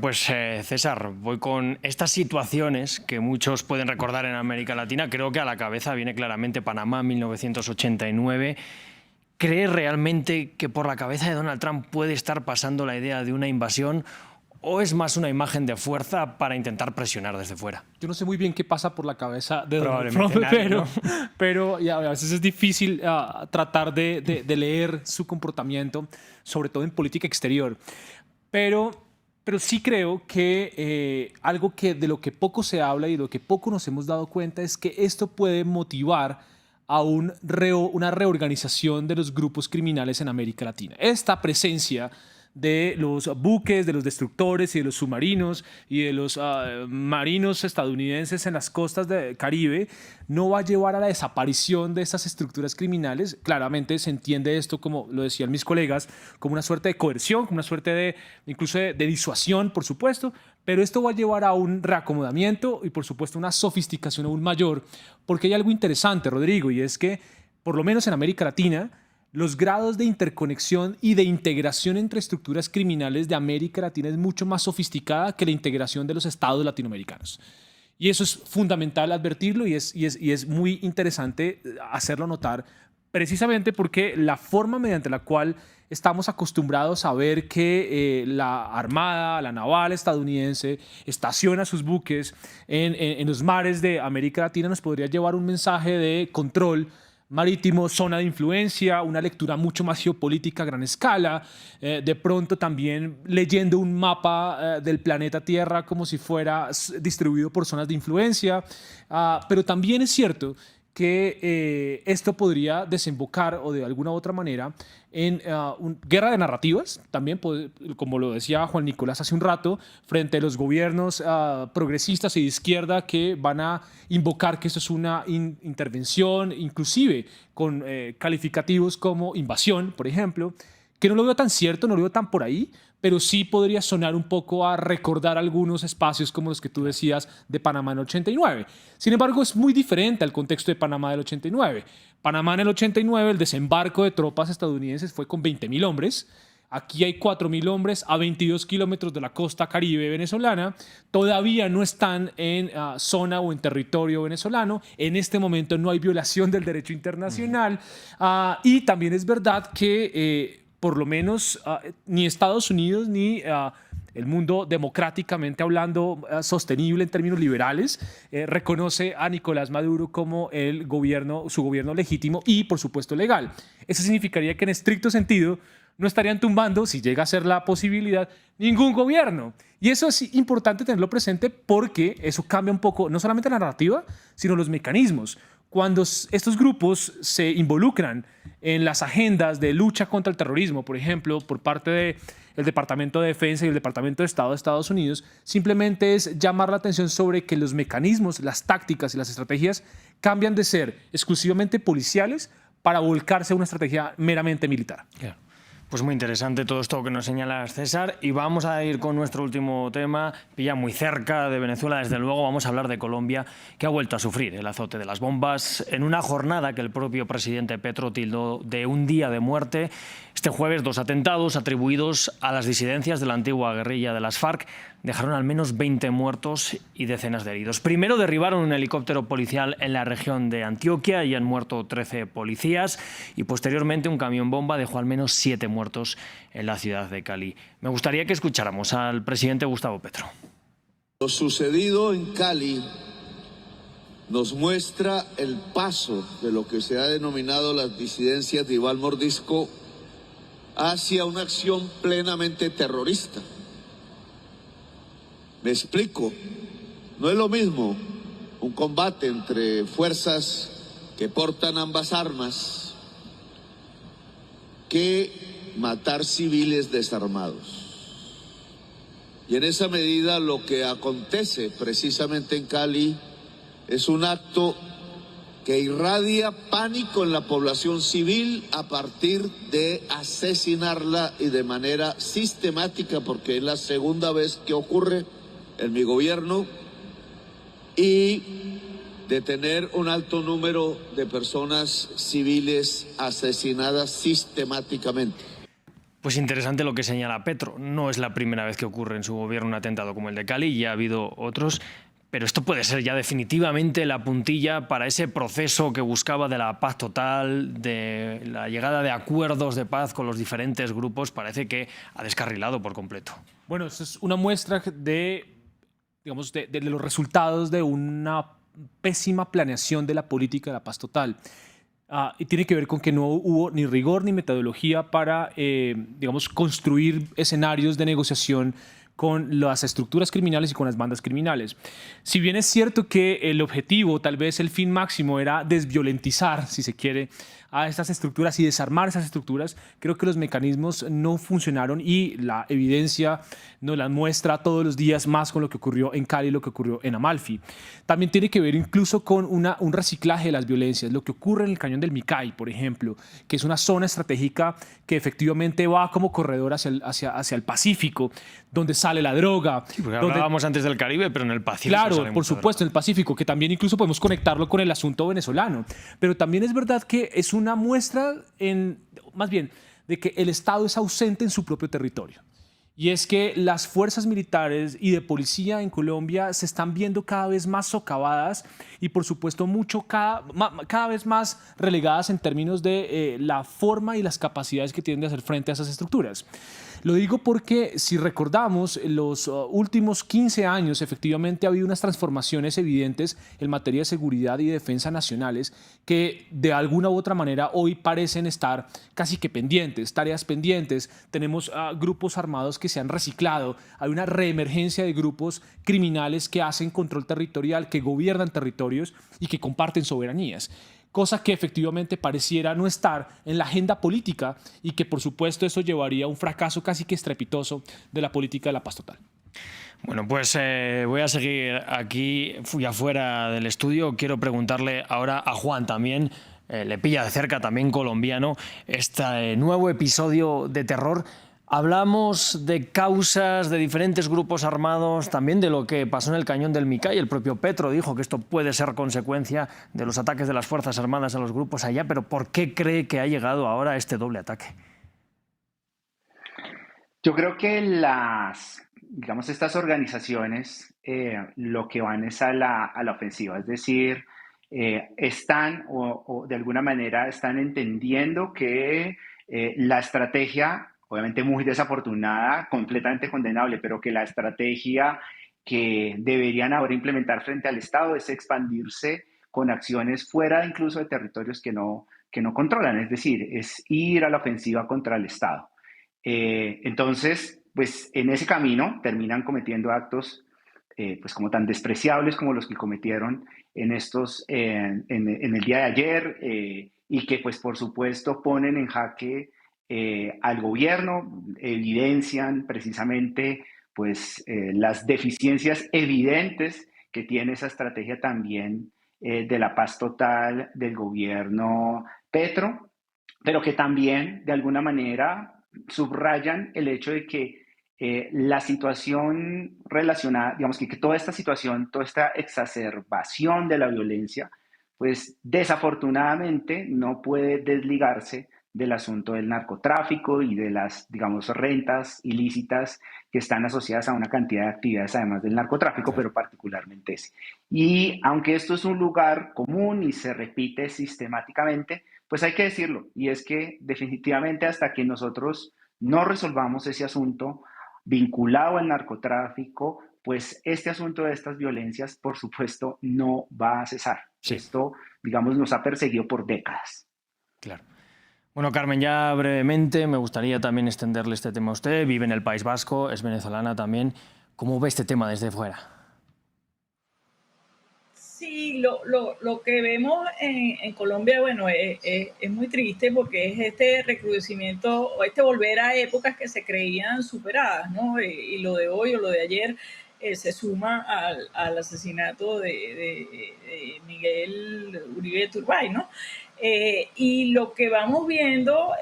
Pues César, voy con estas situaciones que muchos pueden recordar en América Latina. Creo que a la cabeza viene claramente Panamá, 1989. ¿Cree realmente que por la cabeza de Donald Trump puede estar pasando la idea de una invasión o es más una imagen de fuerza para intentar presionar desde fuera? Yo no sé muy bien qué pasa por la cabeza de Donald Trump, nadie, ¿no? pero y a veces es difícil tratar de leer su comportamiento, sobre todo en política exterior. Pero sí creo que algo de lo que poco se habla y de lo que poco nos hemos dado cuenta es que esto puede motivar a una reorganización de los grupos criminales en América Latina. Esta presencia de los buques, de los destructores y de los submarinos y de los marinos estadounidenses en las costas del Caribe no va a llevar a la desaparición de estas estructuras criminales. Claramente se entiende esto, como lo decían mis colegas, como una suerte de coerción, como una suerte incluso de disuasión, por supuesto, pero esto va a llevar a un reacomodamiento y por supuesto una sofisticación aún mayor, porque hay algo interesante, Rodrigo, y es que por lo menos en América Latina, los grados de interconexión y de integración entre estructuras criminales de América Latina es mucho más sofisticada que la integración de los estados latinoamericanos. Y eso es fundamental advertirlo y es muy interesante hacerlo notar, precisamente porque la forma mediante la cual estamos acostumbrados a ver que la Armada, la Naval estadounidense, estaciona sus buques en los mares de América Latina nos podría llevar un mensaje de control marítimo, zona de influencia, una lectura mucho más geopolítica a gran escala, de pronto también leyendo un mapa del planeta Tierra como si fuera distribuido por zonas de influencia, pero también es cierto que esto podría desembocar o de alguna u otra manera en guerra de narrativas, también como lo decía Juan Nicolás hace un rato, frente a los gobiernos progresistas y de izquierda que van a invocar que esto es una intervención, inclusive con calificativos como invasión, por ejemplo, que no lo veo tan cierto, no lo veo tan por ahí, pero sí podría sonar un poco a recordar algunos espacios como los que tú decías de Panamá en el 89. Sin embargo, es muy diferente al contexto de Panamá del 89. Panamá en el 89, el desembarco de tropas estadounidenses fue con 20.000 hombres. Aquí hay 4.000 hombres a 22 kilómetros de la costa caribe venezolana. Todavía no están en zona o en territorio venezolano. En este momento no hay violación del derecho internacional. Y también es verdad que por lo menos ni Estados Unidos ni el mundo democráticamente hablando sostenible en términos liberales reconoce a Nicolás Maduro como su gobierno legítimo y por supuesto legal. Eso significaría que en estricto sentido no estarían tumbando, si llega a ser la posibilidad, ningún gobierno. Y eso es importante tenerlo presente porque eso cambia un poco no solamente la narrativa, sino los mecanismos. Cuando estos grupos se involucran en las agendas de lucha contra el terrorismo, por ejemplo, por parte del Departamento de Defensa y el Departamento de Estado de Estados Unidos, simplemente es llamar la atención sobre que los mecanismos, las tácticas y las estrategias cambian de ser exclusivamente policiales para volcarse a una estrategia meramente militar. Claro. Pues muy interesante todo esto que nos señalas, César. Y vamos a ir con nuestro último tema, ya muy cerca de Venezuela, desde luego. Vamos a hablar de Colombia, que ha vuelto a sufrir el azote de las bombas en una jornada que el propio presidente Petro tildó de un día de muerte. Este jueves, 2 atentados atribuidos a las disidencias de la antigua guerrilla de las FARC dejaron al menos 20 muertos y decenas de heridos. Primero derribaron un helicóptero policial en la región de Antioquia y han muerto 13 policías y posteriormente un camión bomba dejó al menos 7 muertos en la ciudad de Cali. Me gustaría que escucháramos al presidente Gustavo Petro. Lo sucedido en Cali nos muestra el paso de lo que se ha denominado las disidencias de Iván Mordisco hacia una acción plenamente terrorista. Me explico, no es lo mismo un combate entre fuerzas que portan ambas armas que matar civiles desarmados. Y en esa medida lo que acontece precisamente en Cali es un acto que irradia pánico en la población civil a partir de asesinarla y de manera sistemática, porque es la segunda vez que ocurre en mi gobierno, y de tener un alto número de personas civiles asesinadas sistemáticamente. Pues interesante lo que señala Petro. No es la primera vez que ocurre en su gobierno un atentado como el de Cali, ya ha habido otros. Pero esto puede ser ya definitivamente la puntilla para ese proceso que buscaba de la paz total, de la llegada de acuerdos de paz con los diferentes grupos. Parece que ha descarrilado por completo. Bueno, eso es una muestra de, digamos, de los resultados de una pésima planeación de la política de la paz total. Y tiene que ver con que no hubo ni rigor ni metodología para, digamos, construir escenarios de negociación con las estructuras criminales y con las bandas criminales. Si bien es cierto que el objetivo, tal vez el fin máximo, era desviolentizar, si se quiere, a estas estructuras y desarmar esas estructuras, creo que los mecanismos no funcionaron y la evidencia nos la muestra todos los días más con lo que ocurrió en Cali y lo que ocurrió en Amalfi. También tiene que ver incluso con un reciclaje de las violencias, lo que ocurre en el Cañón del Micay, por ejemplo, que es una zona estratégica que efectivamente va como corredor hacia el Pacífico, donde sale la droga. Sí, porque hablábamos antes del Caribe, pero en el Pacífico. Claro, por supuesto, en el Pacífico, que también incluso podemos conectarlo con el asunto venezolano. Pero también es verdad que es una muestra, más bien, de que el Estado es ausente en su propio territorio. Y es que las fuerzas militares y de policía en Colombia se están viendo cada vez más socavadas y, por supuesto, cada vez más relegadas en términos de la forma y las capacidades que tienen de hacer frente a esas estructuras. Lo digo porque, si recordamos, en los últimos 15 años efectivamente ha habido unas transformaciones evidentes en materia de seguridad y defensa nacionales que de alguna u otra manera hoy parecen estar casi que pendientes, tareas pendientes. Tenemos grupos armados que se han reciclado, hay una reemergencia de grupos criminales que hacen control territorial, que gobiernan territorios y que comparten soberanías. Cosa que efectivamente pareciera no estar en la agenda política y que, por supuesto, eso llevaría a un fracaso casi que estrepitoso de la política de la paz total. Bueno, pues voy a seguir aquí, fui afuera del estudio. Quiero preguntarle ahora a Juan también, le pilla de cerca también colombiano, este nuevo episodio de terror. Hablamos de causas de diferentes grupos armados, también de lo que pasó en el Cañón del Micay. El propio Petro dijo que esto puede ser consecuencia de los ataques de las Fuerzas Armadas a los grupos allá, pero ¿por qué cree que ha llegado ahora este doble ataque? Yo creo que digamos, estas organizaciones lo que van es a la ofensiva, es decir, están o de alguna manera están entendiendo que la estrategia, obviamente muy desafortunada, completamente condenable, pero que la estrategia que deberían ahora implementar frente al Estado es expandirse con acciones fuera incluso de territorios que no controlan, es decir, es ir a la ofensiva contra el Estado. Entonces, pues en ese camino terminan cometiendo actos pues como tan despreciables como los que cometieron en el día de ayer y que pues por supuesto ponen en jaque al gobierno, evidencian precisamente pues las deficiencias evidentes que tiene esa estrategia también de la paz total del gobierno Petro, pero que también de alguna manera subrayan el hecho de que la situación relacionada, digamos que toda esta situación, toda esta exacerbación de la violencia, pues desafortunadamente no puede desligarse del asunto del narcotráfico y de las, digamos, rentas ilícitas que están asociadas a una cantidad de actividades además del narcotráfico, pero particularmente ese. Y aunque esto es un lugar común y se repite sistemáticamente, pues hay que decirlo, y es que definitivamente hasta que nosotros no resolvamos ese asunto vinculado al narcotráfico, pues este asunto de estas violencias, por supuesto, no va a cesar. Sí. Esto, digamos, nos ha perseguido por décadas. Claro. Bueno, Carmen, ya brevemente me gustaría también extenderle este tema a usted. Vive en el País Vasco, es venezolana también. ¿Cómo ve este tema desde fuera? Sí, lo que vemos en Colombia, bueno, es muy triste porque es este recrudecimiento o este volver a épocas que se creían superadas, ¿no? Y lo de hoy o lo de ayer se suma al asesinato de Miguel Uribe Turbay, ¿no? Y lo que vamos viendo,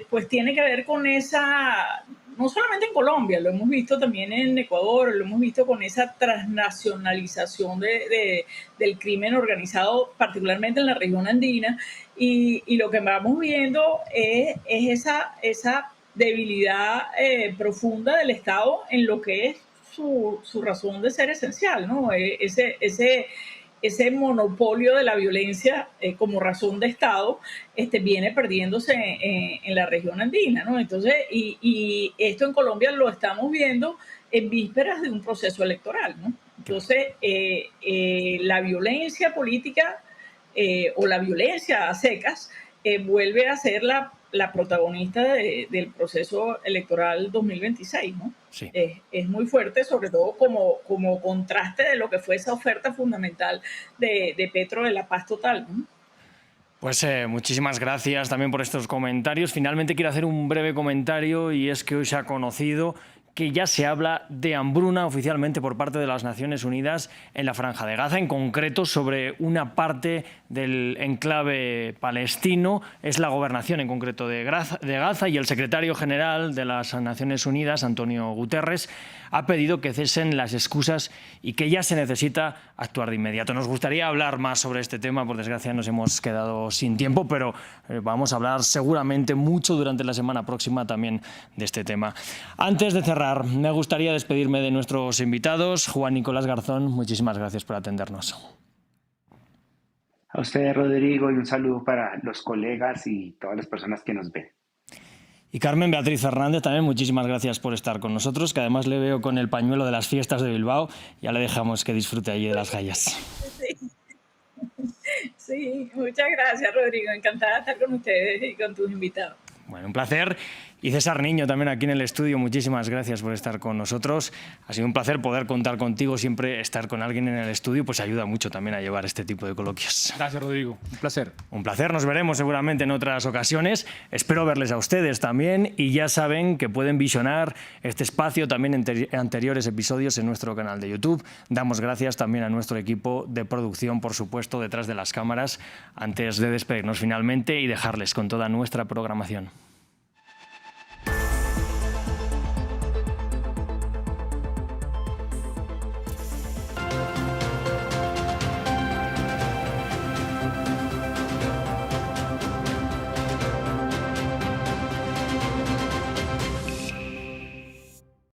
pues tiene que ver con esa, no solamente en Colombia, lo hemos visto también en Ecuador, lo hemos visto con esa transnacionalización del crimen organizado, particularmente en la región andina, y lo que vamos viendo es esa debilidad profunda del Estado en lo que es su razón de ser esencial, ¿no? Ese monopolio de la violencia como razón de Estado viene perdiéndose en la región andina, ¿no? Entonces, y esto en Colombia lo estamos viendo en vísperas de un proceso electoral, ¿no? Entonces, la violencia política o la violencia a secas vuelve a ser la protagonista del proceso electoral 2026, ¿no? Sí. Es muy fuerte, sobre todo como contraste de lo que fue esa oferta fundamental de Petro de la paz total, ¿no? Pues muchísimas gracias también por estos comentarios. Finalmente quiero hacer un breve comentario, y es que hoy se ha conocido que ya se habla de hambruna oficialmente por parte de las Naciones Unidas en la Franja de Gaza, en concreto sobre una parte del enclave palestino. Es la gobernación en concreto de Gaza, y el secretario general de las Naciones Unidas, Antonio Guterres, ha pedido que cesen las excusas y que ya se necesita actuar de inmediato. Nos gustaría hablar más sobre este tema, por desgracia nos hemos quedado sin tiempo, pero vamos a hablar seguramente mucho durante la semana próxima también de este tema. Antes de cerrar, me gustaría despedirme de nuestros invitados. Juan Nicolás Garzón, muchísimas gracias por atendernos. A usted, Rodrigo, y un saludo para los colegas y todas las personas que nos ven. Y Carmen Beatriz Fernández, también muchísimas gracias por estar con nosotros, que además le veo con el pañuelo de las fiestas de Bilbao. Ya le dejamos que disfrute allí de las gallas. Sí, muchas gracias, Rodrigo. Encantada de estar con ustedes y con tus invitados. Bueno, un placer. Y César Niño también aquí en el estudio, muchísimas gracias por estar con nosotros. Ha sido un placer poder contar contigo, siempre estar con alguien en el estudio pues ayuda mucho también a llevar este tipo de coloquios. Gracias, Rodrigo. Un placer. Un placer, nos veremos seguramente en otras ocasiones. Espero verles a ustedes también, y ya saben que pueden visionar este espacio también en anteriores episodios en nuestro canal de YouTube. Damos gracias también a nuestro equipo de producción, por supuesto, detrás de las cámaras, antes de despedirnos finalmente y dejarles con toda nuestra programación.